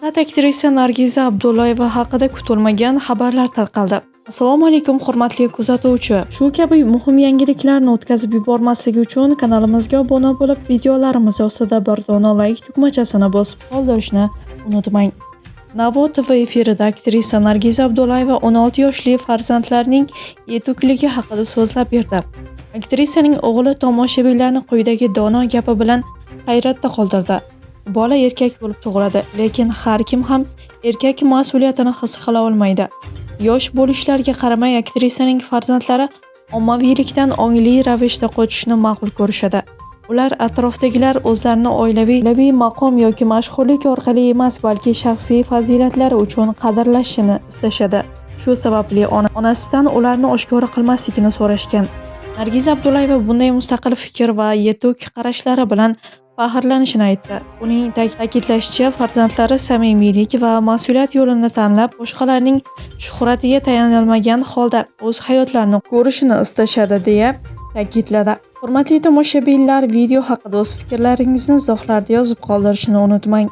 Faqat aktrisa Nargiza Abdullayeva haqida kutilmagan xabarlar tarqaldi. Assalomu alaykum hurmatli kuzatuvchi. Shu kabi muhim yangiliklarni o'tkazib yubormasligi uchun kanalimizga obuna bo'lib, videolarimiz ostida bir dona like tugmachasini bosib qoldirishni unutmang. Navo TV efirida aktrisa Nargiza Abdullayeva 16 yoshli farzandlarining yetukligi haqida so'zlab berdi. Aktrisaning o'g'li tomoshabinlarni quyidagi dono gapi bilan hayratda qoldirdi. Bola erkak bo'lib tug'iladi, lekin har kim ham erkak mas'uliyatini his qila olmaydi. Yosh bo'lishlariga qaramay aktrisaning farzandlari ommaviylikdan ongli ravishda qochishni ma'qul ko'rishadi. Ular atrofdagilar o'zlarini oilaviy maqom yoki mashhurlik orqali emas, balki shaxsiy fazilatlari uchun qadrlashini istashadi. Shu sababli onasidan ularni oshkora qilmasligini so'rashgan. Nargiza Abdullayeva bunday mustaqil fikr va yetuk qarashlari bilan faxrlanishini aytdi. Uning ta'kidlashicha, farzandlari samimiylik va mas'uliyat yo'lini tanlab, boshqalarning shuhratiga tayanilmagan holda o'z hayotlarini ko'rishini istashadi, deya ta'kidladi. Hurmatli tomoshabinlar, video haqida o'z fikrlaringizni izohlarda yozib qoldirishni unutmang.